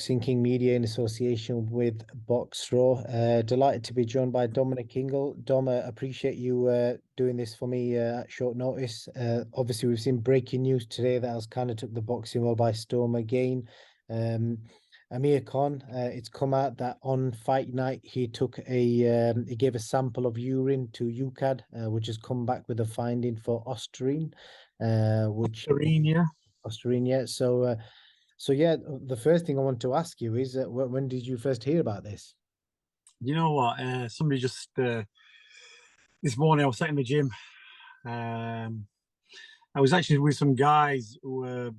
Boxing King Media in association with Boxraw. Delighted to be joined by Dominic Ingle. Dom, appreciate you doing this for me at short notice. Obviously, we've seen breaking news today that has kind of took the boxing world by storm again. AMIR Khan, it's come out that on fight night he gave a sample of urine to UKAD, which has come back with a finding for Osterine, Osterine, yeah. So yeah, the first thing I want to ask you is, when did you first hear about this? You know what? Somebody just this morning I was sat in the gym. I was actually with some guys who were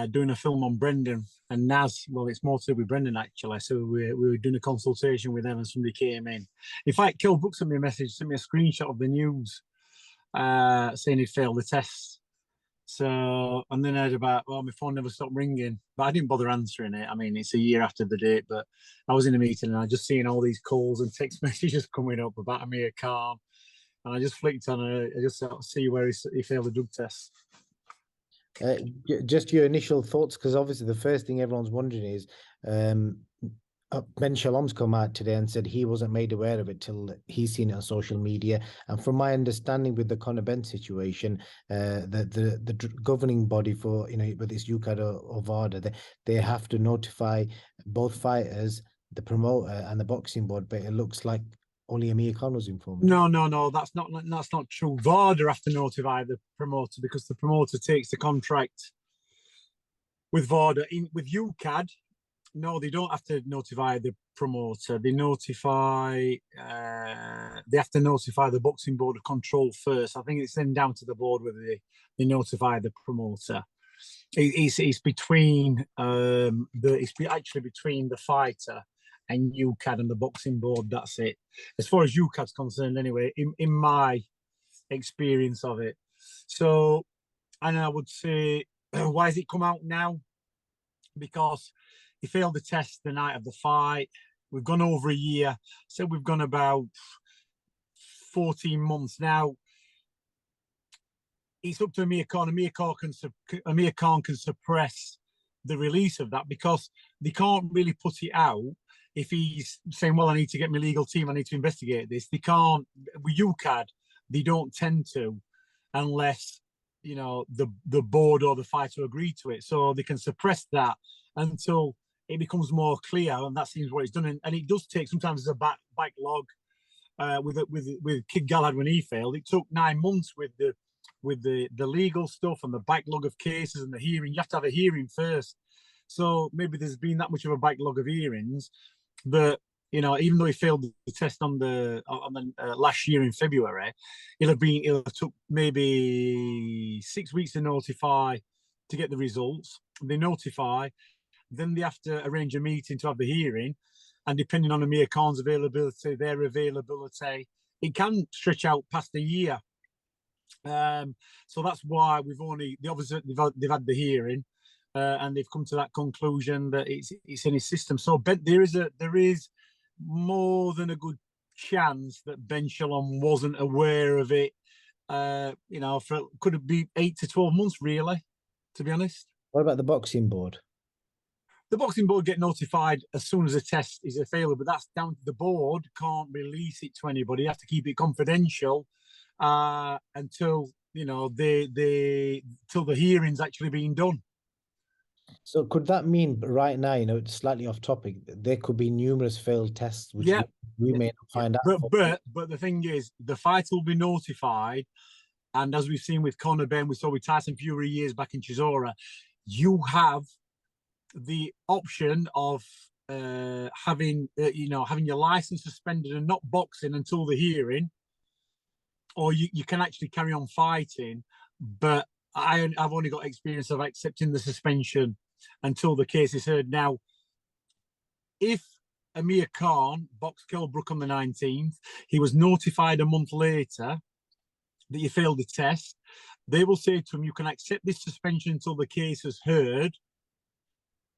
doing a film on Brendan and Naz. Well, it's more to do with Brendan actually. So we were doing a consultation with them, and somebody came in. In fact, Kel Brook sent me a message, sent me a screenshot of the news saying he'd failed the test. So, and then I heard about, well, my phone never stopped ringing, but I didn't bother answering it. I mean, it's a year after the date, but I was in a meeting and I just seen all these calls and text messages coming up about AMIR Khan, and I just flicked on it. I just sort of see where he failed the drug test. Just your initial thoughts, because obviously the first thing everyone's wondering is, Ben Shalom's come out today and said he wasn't made aware of it till he's seen it on social media. And from my understanding with the Conor Benn situation, the governing body for, whether it's UKAD or VADA, they have to notify both fighters, the promoter and the boxing board. But it looks like only AMIR Khan was informed. No, that's not true. VADA have to notify the promoter because the promoter takes the contract with VADA. With UKAD, no, they don't have to notify the promoter. They have to notify the boxing board of control first. I think it's then down to the board whether they notify the promoter. It's between it's actually between the fighter and UKAD and the boxing board. That's it. As far as UKAD's concerned, anyway, in my experience of it. So, and I would say, why has it come out now? Because he failed the test the night of the fight. We've gone over a year. So we've gone about 14 months now. It's up to AMIR Khan. AMIR Khan can suppress the release of that because they can't really put it out if he's saying, well, I need to get my legal team, I need to investigate this. They can't. With UKAD, they don't tend to unless, the board or the fighter agree to it. So they can suppress that until it becomes more clear, and that seems what it's done. And it does take sometimes as a backlog. With Kid Galahad when he failed, it took 9 months with the legal stuff and the backlog of cases and the hearing. You have to have a hearing first. So maybe there's been that much of a backlog of hearings that, even though he failed the test on the last year in February, it'll have took maybe 6 weeks to notify to get the results. They notify. Then they have to arrange a meeting to have the hearing, and depending on AMIR Khan's availability, their availability, it can stretch out past a year. So that's why they've had the hearing, and they've come to that conclusion that it's in his system. So there is more than a good chance that Ben Shalom wasn't aware of it. Could it be 8 to 12 months, really, to be honest. What about the boxing board? The boxing board get notified as soon as a test is available, but that's down to the board. Can't release it to anybody. You have to keep it confidential until till the hearing's actually being done. So could that mean right now, it's slightly off topic, there could be numerous failed tests which we may not find out. But the thing is, the fight will be notified, and as we've seen with Conor Benn, we saw with Tyson Fury years back in Chisora, you have the option of having your license suspended and not boxing until the hearing, or you can actually carry on fighting. But I've only got experience of accepting the suspension until the case is heard. Now, if AMIR Khan boxed Kell Brook on the 19th, he was notified a month later that you failed the test, they will say to him, you can accept this suspension until the case is heard.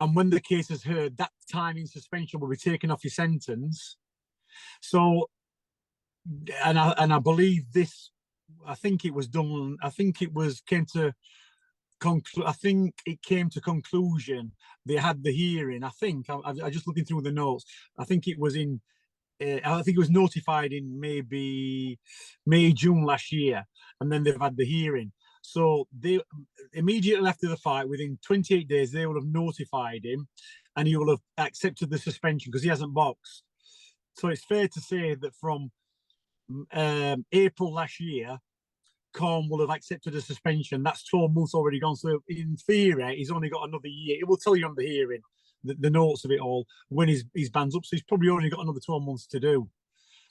And when the case is heard, that time in suspension will be taken off your sentence. So, and I believe this, I think it was done, came to I think it came to conclusion. They had the hearing. I think I just looking through the notes. I think it was in. I think it was notified in maybe May, June last year, and then they've had the hearing. So they immediately after the fight, within 28 days, they will have notified him, and he will have accepted the suspension because he hasn't boxed. So it's fair to say that from April last year, Corn will have accepted a suspension. That's 12 months already gone. So in theory, he's only got another year. It will tell you on the hearing, the notes of it all, when his ban's up. So he's probably only got another 12 months to do.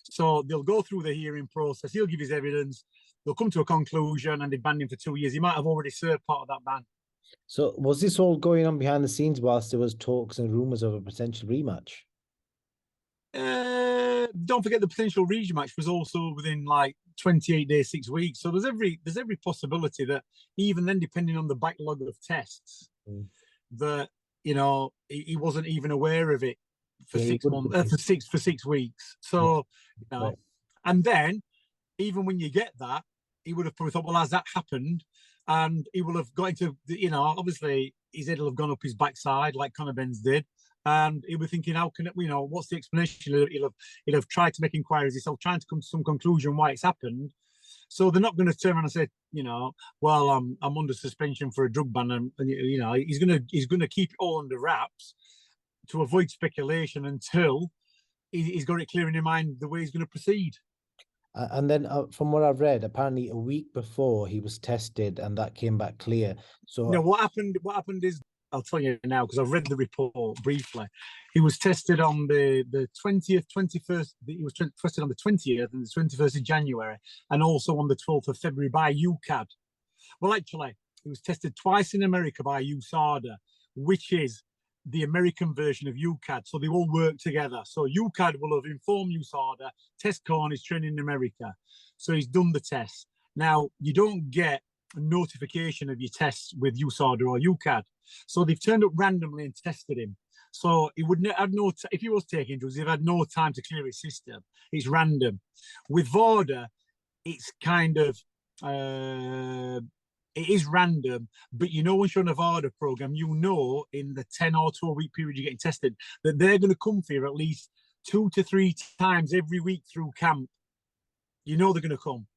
So they'll go through the hearing process. He'll give his evidence. They'll come to a conclusion, and they ban him for 2 years. He might have already served part of that ban. So was this all going on behind the scenes whilst there was talks and rumours of a potential rematch? Don't forget the potential rematch was also within like 28 days, 6 weeks. So there's every possibility that even then, depending on the backlog of tests, that he wasn't even aware of it for 6 months, for 6 weeks. So and then even when you get that, he would have probably thought, well, has that happened? And he will have got into obviously his head will have gone up his backside like Conor Ben's did. And he'll be thinking, how can it, what's the explanation? He'll have tried to make inquiries himself, trying to come to some conclusion why it's happened. So they're not going to turn around and say, well, I'm under suspension for a drug ban, and he's going to keep it all under wraps to avoid speculation until he's got it clear in his mind the way he's going to proceed. And then from what I've read, apparently a week before he was tested and that came back clear. So what happened is, I'll tell you now because I've read the report briefly. He was tested on the 20th, 21st. He was tested on the 20th and the 21st of January, and also on the 12th of February by UCAD. Well, actually, he was tested twice in America by USADA, which is the American version of UCAD. So they all work together. So UCAD will have informed USADA, test Corn is training in America. So he's done the test. Now, you don't get a notification of your tests with USADA or UCAD. So they've turned up randomly and tested him. So he wouldn't have if he was taking drugs, he'd have had no time to clear his system. It's random. With VADA, it's kind of it is random, but once you're on a VADA program, in the 10 or 12 week period you're getting tested, that they're going to come for you at least 2 to 3 times every week through camp. They're going to come.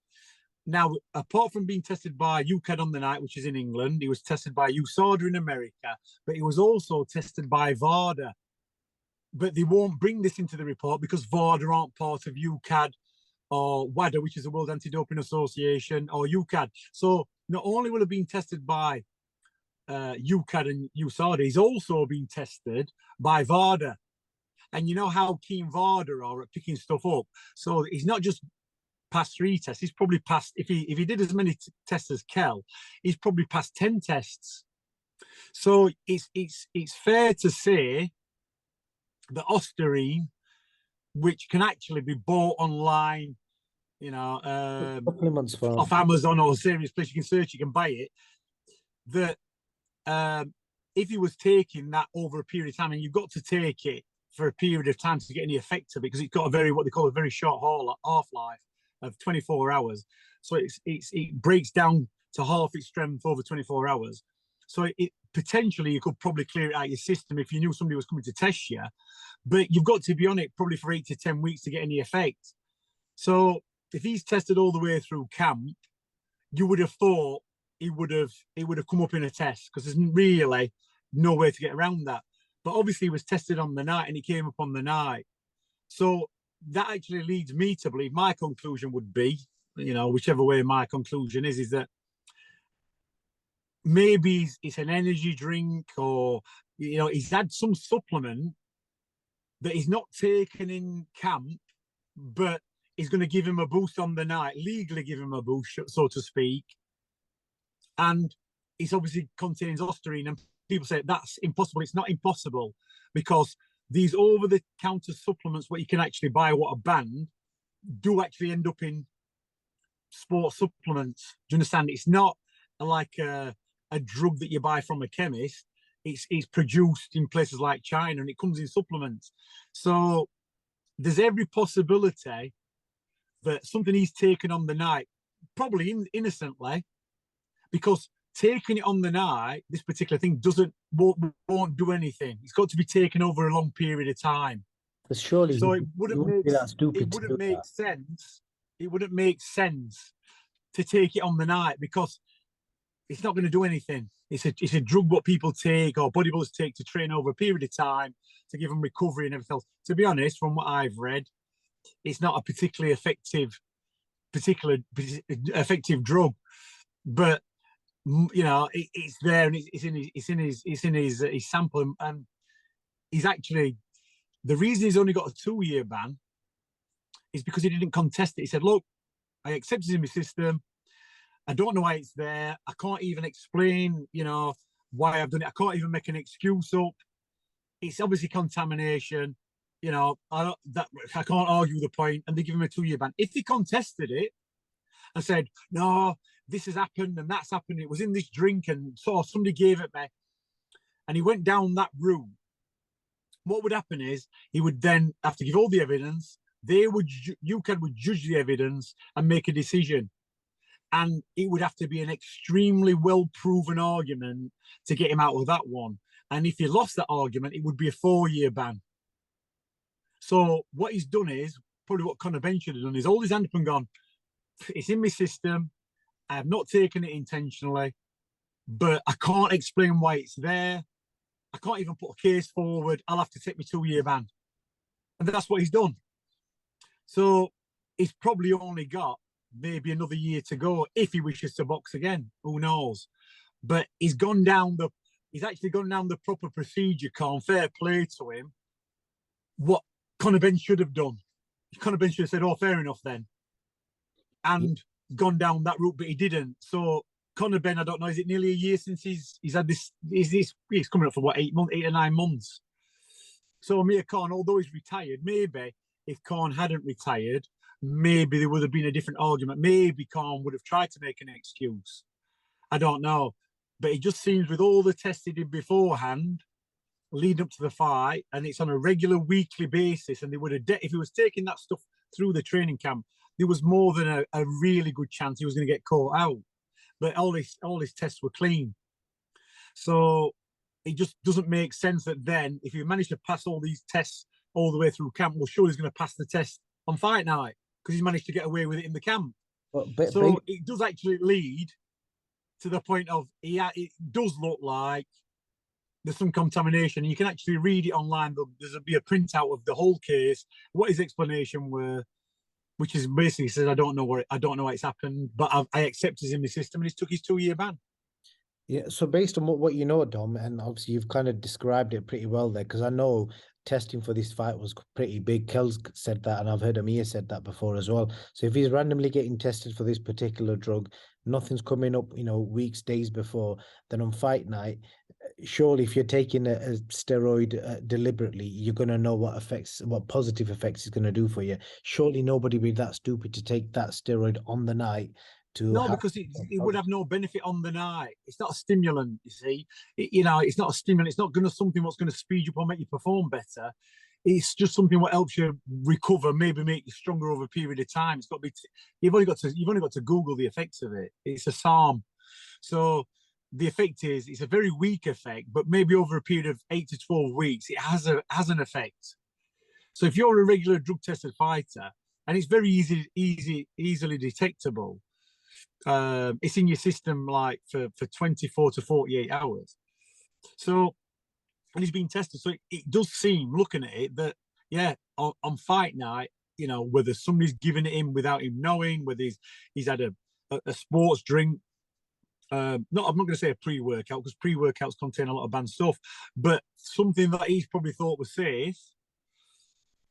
Now, apart from being tested by UCAD on the night, which is in England, he was tested by USADA in America, but he was also tested by VADA. But they won't bring this into the report because VADA aren't part of UCAD or WADA, which is the World Anti-Doping Association, or UCAD. So not only will have been tested by UCAD and USADA, he's also been tested by VADA. And you know how keen VADA are at picking stuff up. So he's not just passed 3 tests. He's probably passed, if he did as many tests as Kell, he's probably passed 10 tests. So it's fair to say that Osterine, which can actually be bought online, off Amazon or serious place you can search, you can buy it, that if he was taking that over a period of time, and you've got to take it for a period of time to get any effect of it, because it's got what they call a very short half-life of 24 hours. So it breaks down to half its strength over 24 hours. So it potentially you could probably clear it out of your system if you knew somebody was coming to test you, but you've got to be on it probably for 8 to 10 weeks to get any effect. So if he's tested all the way through camp, you would have thought it would have come up in a test, because there's really no way to get around that. But obviously he was tested on the night and he came up on the night. So that actually leads me to believe, my conclusion would be, whichever way my conclusion is that maybe it's an energy drink, or he's had some supplement that he's not taken in camp, but is going to give him a boost on the night, legally give him a boost, so to speak. And it obviously contains Osterine, and people say that's impossible. It's not impossible, because these over-the-counter supplements, what you can actually buy, what are banned, do actually end up in sports supplements. Do you understand? It's not like a drug that you buy from a chemist. It's produced in places like China, and it comes in supplements. So there's every possibility that something he's taken on the night, probably innocently, because taking it on the night, this particular thing won't do anything. It's got to be taken over a long period of time. But surely So you wouldn't be that it stupid to wouldn't do make that. sense. It wouldn't make sense to take it on the night because it's not going to do anything. It's a drug what people take or bodybuilders take to train over a period of time to give them recovery and everything else. To be honest, from what I've read, it's not a particularly effective drug, but it's there and it's in his sample, and he's actually, the reason he's only got a 2-year ban is because he didn't contest it. He said, look, I accept it in my system. I don't know why it's there. I can't even explain, why I've done it. I can't even make an excuse up. It's obviously contamination. I can't argue the point, and they give him a 2-year ban. If he contested it and said, no, this has happened and that's happened, it was in this drink and so somebody gave it me, and he went down that route, what would happen is he would then have to give all the evidence. UCAD would judge the evidence and make a decision. And it would have to be an extremely well-proven argument to get him out of that one. And if he lost that argument, it would be a 4-year ban. So what he's done is, probably what Conor Benn should have done, is hold his hand up and gone, it's in my system. I have not taken it intentionally, but I can't explain why it's there. I can't even put a case forward. I'll have to take my 2-year ban. And that's what he's done. So he's probably only got maybe another year to go if he wishes to box again. Who knows? But he's actually gone down the proper procedure, Con. Fair play to him. What Conor Benn should have done. Conor Benn should have said, oh, fair enough then. And gone down that route, but he didn't. So Conor Benn, I don't know, is it nearly a year since he's had this? He's coming up for what, 8 or 9 months. So Amir Khan, although he's retired, maybe if Khan hadn't retired, maybe there would have been a different argument. Maybe Khan would have tried to make an excuse. I don't know. But it just seems with all the tests he did beforehand, leading up to the fight, and it's on a regular weekly basis, and they would have, if he was taking that stuff through the training camp, there was more than a really good chance he was going to get caught out. But all his tests were clean. So it just doesn't make sense that then, if you manage to pass all these tests all the way through camp, well, sure he's going to pass the test on fight night because he's managed to get away with it in the camp. So it does actually lead to the point of it does look like there's some contamination. You can actually read it online. There'll be a printout of the whole case, what his explanation were, which is basically says, I don't know why it's happened, but I accept it's in the system, and he's took his 2-year ban. Yeah, so based on what you know, Dom, and obviously you've kind of described it pretty well there, because I know testing for this fight was pretty big. Kel's said that, and I've heard Amir said that before as well. So if he's randomly getting tested for this particular drug, nothing's coming up, weeks, days before, then on fight night, surely if you're taking a steroid deliberately, you're going to know what positive effects it's going to do for you. Surely nobody would be that stupid to take that steroid on the night. No, because it would have no benefit on the night. It's not a stimulant, you see. It's not a stimulant. It's not going to something what's going to speed you up or make you perform better. It's just something what helps you recover, maybe make you stronger over a period of time. It's got to be. You've only got to Google the effects of it. It's a SARM. So the effect is it's a very weak effect, but maybe over a period of 8 to 12 weeks, it has an effect. So if you're a regular drug tested fighter, and it's very easily detectable. It's in your system like for 24 to 48 hours. So, and he's been tested. So it does seem, looking at it, that, yeah, on fight night, whether somebody's giving it him without him knowing, whether he's had a sports drink. I'm not going to say a pre-workout, because pre-workouts contain a lot of banned stuff, but something that he's probably thought was safe.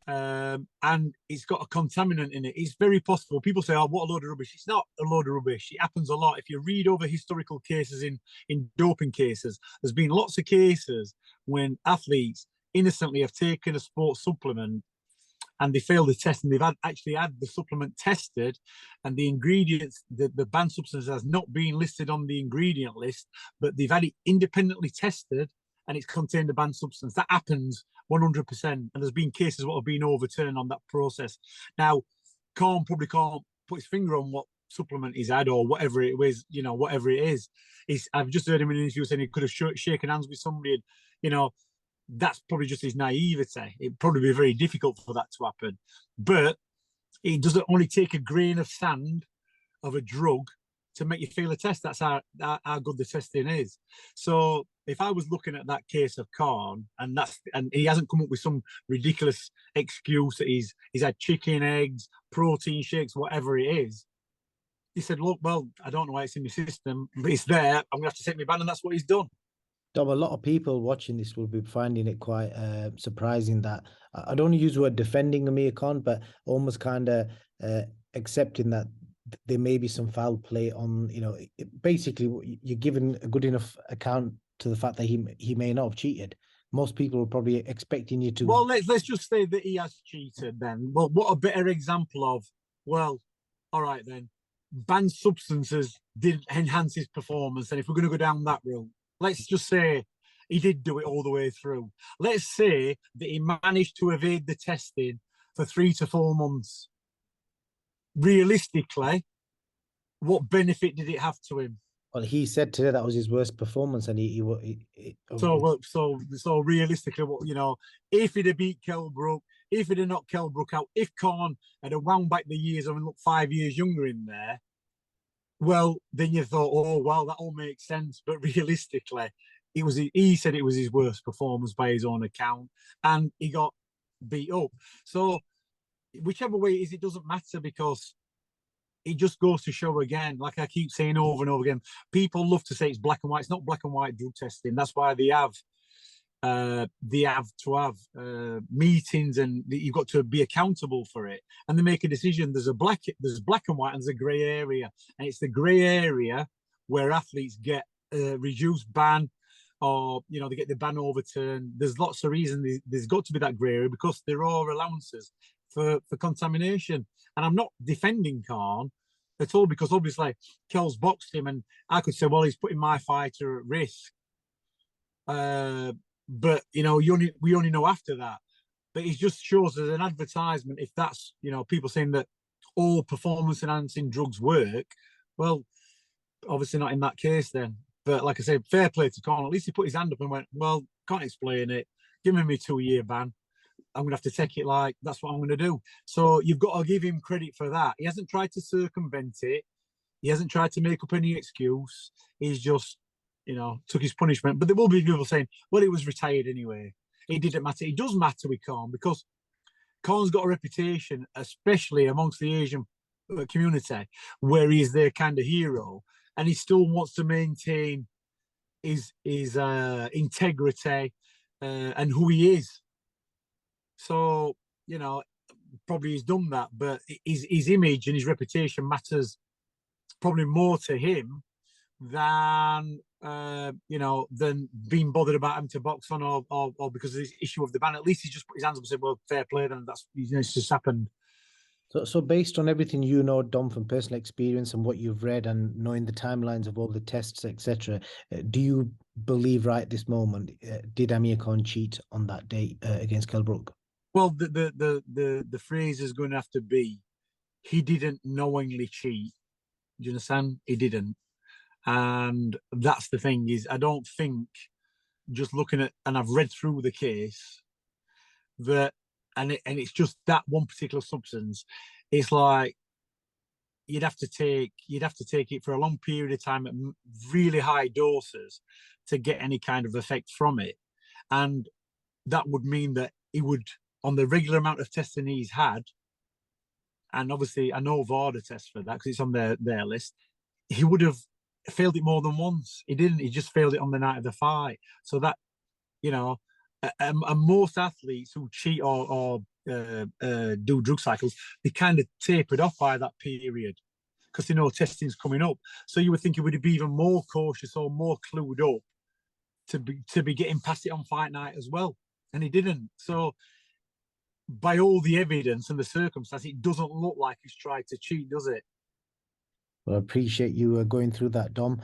And it's got a contaminant in it. It's very possible. People say, oh, what a load of rubbish. It's not a load of rubbish. It happens a lot. If you read over historical cases in doping cases, there's been lots of cases when athletes innocently have taken a sports supplement and they failed the test, and they've actually had the supplement tested, and the ingredients, the banned substance has not been listed on the ingredient list, but they've had it independently tested and it's contained a banned substance. That happens 100%. And there's been cases what have been overturned on that process. Now, Khan probably can't put his finger on what supplement he's had or whatever it was, whatever it is. I've just heard him in an interview saying he could have shaken hands with somebody, and, that's probably just his naivety. It'd probably be very difficult for that to happen. But it doesn't only take a grain of sand of a drug to make you fail a test. That's how good the testing is. So if I was looking at that case of Khan, and he hasn't come up with some ridiculous excuse that he's had chicken, eggs, protein shakes, whatever it is. He said, look, well, I don't know why it's in the system, but it's there. I'm gonna have to take my ban, and that's what he's done. Dom, a lot of people watching this will be finding it quite surprising that I don't use the word defending Amir Khan, but almost kind of accepting that there may be some foul play on, basically you're given a good enough account to the fact that he may not have cheated. Most people are probably expecting you to. Well, let's just say that he has cheated then. Well, what a better example of, well, all right then, banned substances did enhance his performance. And if we're going to go down that route, let's just say he did do it all the way through. Let's say that he managed to evade the testing for 3 to 4 months. Realistically, what benefit did it have to him? Well, he said today that was his worst performance, and so realistically, if he'd have beat Kelbrook, if he'd have knocked Kelbrook out, if Khan had wound back the years and looked 5 years younger in there, well, then you thought, oh well, that all makes sense. But realistically, he said it was his worst performance by his own account, and he got beat up. So whichever way it is, it doesn't matter, because it just goes to show again, like I keep saying over and over again, people love to say it's black and white. It's not black and white drug testing. That's why they have to have meetings, and you've got to be accountable for it, and they make a decision. There's black and white, and there's a grey area, and it's the grey area where athletes get a reduced ban, or they get the ban overturned. There's lots of reasons. There's got to be that grey area, because there are allowances for contamination. And I'm not defending Khan at all, because obviously Kel's boxed him, and I could say, well, he's putting my fighter at risk. But we only know after that. But it just shows as an advertisement, if that's people saying that all performance enhancing drugs work, well, obviously not in that case then. But like I said, fair play to Khan. At least he put his hand up and went, well, can't explain it. Give me 2-year ban. I'm going to have to take it like that's what I'm going to do. So you've got to give him credit for that. He hasn't tried to circumvent it. He hasn't tried to make up any excuse. He's just, took his punishment. But there will be people saying, well, he was retired anyway. It didn't matter. It does matter with Khan, because Khan's got a reputation, especially amongst the Asian community, where he's their kind of hero. And he still wants to maintain his integrity and who he is. So, probably he's done that, but his image and his reputation matters probably more to him than than being bothered about him to box on or because of this issue of the ban. At least he's just put his hands up and said, well, fair play, then it's just happened. So based on everything Dom, from personal experience and what you've read and knowing the timelines of all the tests, etc., do you believe right this moment, did Amir Khan cheat on that day against Kelbrook? Well, the phrase is going to have to be, he didn't knowingly cheat. Do you understand? He didn't. And that's the thing, is I don't think, just looking at, and I've read through the case, that, and it's just that one particular substance, it's like you'd have to take it for a long period of time at really high doses to get any kind of effect from it. And that would mean that he would, on the regular amount of testing he's had, and obviously I know VADA tests for that because it's on their list, he would have failed it more than once. He didn't. He just failed it on the night of the fight. So that, and most athletes who cheat or do drug cycles, they kind of tapered off by that period because they know testing's coming up. So you would think he would be even more cautious or more clued up to be getting past it on fight night as well, and he didn't. So by all the evidence and the circumstance, it doesn't look like he's tried to cheat, does it? Well, I appreciate you going through that, Dom.